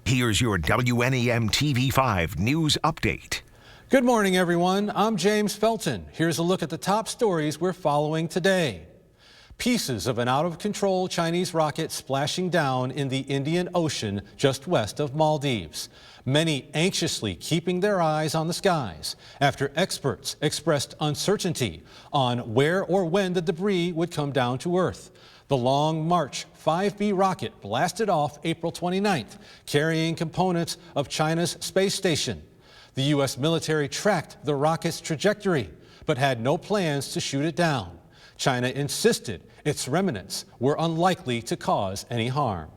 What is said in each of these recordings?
Here's your WNEM TV5 news update. Good morning, everyone. I'm James Felton. Here's a look at the top stories we're following today. Pieces of an out-of-control Chinese rocket splashing down in the Indian Ocean just west of Maldives. Many anxiously keeping their eyes on the skies after experts expressed uncertainty on where or when the debris would come down to Earth. The Long March 5B rocket blasted off April 29th, carrying components of China's space station. The U.S. military tracked the rocket's trajectory, but had no plans to shoot it down. China insisted its remnants were unlikely to cause any harm.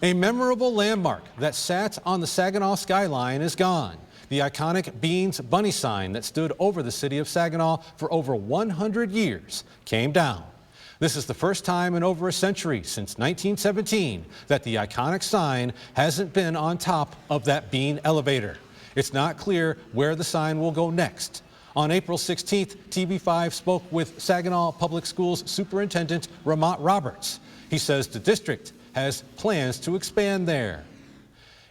A memorable landmark that sat on the Saginaw skyline is gone. The iconic Beans Bunny sign that stood over the city of Saginaw for over 100 years came down. This is the first time in over a century, since 1917, that the iconic sign hasn't been on top of that bean elevator. It's not clear where the sign will go next. On April 16th, TV5 spoke with Saginaw Public Schools Superintendent Ramont Roberts. He says the district has plans to expand there.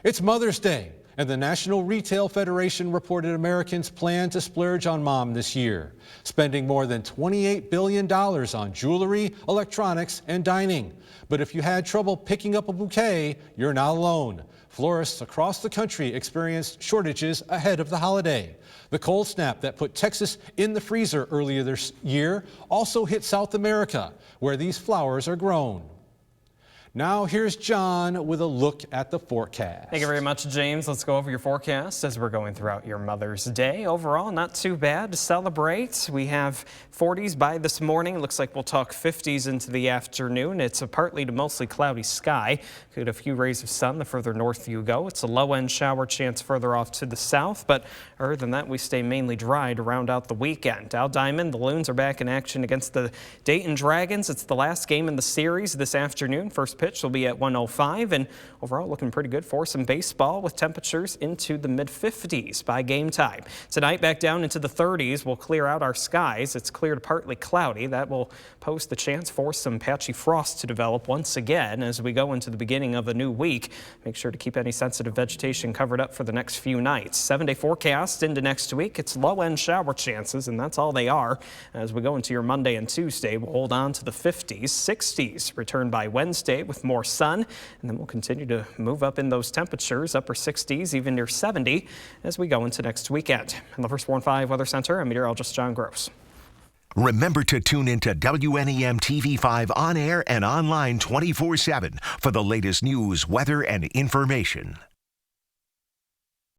It's Mother's Day, and the National Retail Federation reported Americans plan to splurge on mom this year, spending more than $28 billion on jewelry, electronics, and dining. But if you had trouble picking up a bouquet, you're not alone. Florists across the country experienced shortages ahead of the holiday. The cold snap that put Texas in the freezer earlier this year also hit South America, where these flowers are grown. Now here's John with a look at the forecast. Thank you very much, James. Let's go over your forecast as we're going throughout your Mother's Day. Overall, not too bad to celebrate. We have 40s by this morning. Looks like we'll talk 50s into the afternoon. It's a partly to mostly cloudy sky. Get a few rays of sun the further north you go. It's a low-end shower chance further off to the south, but other than that, we stay mainly dry to round out the weekend. Dow Diamond, the Loons are back in action against the Dayton Dragons. It's the last game in the series this afternoon. First pitch will be at 1:05, and overall looking pretty good for some baseball with temperatures into the mid-50s by game time. Tonight back down into the 30s. We'll clear out our skies. It's clear to partly cloudy. That will pose the chance for some patchy frost to develop once again as we go into the beginning of a new week. Make sure to keep any sensitive vegetation covered up for the next few nights. 7-day forecast into next week. It's low-end shower chances, and that's all they are. As we go into your Monday and Tuesday, we'll hold on to the 50s. 60s return by Wednesday with more sun, and then we'll continue to move up in those temperatures, upper 60s, even near 70 as we go into next weekend. In the First Warn 5 Weather Center, I'm meteorologist John Gross. Remember to tune into WNEM TV5 on air and online 24/7 for the latest news, weather, and information.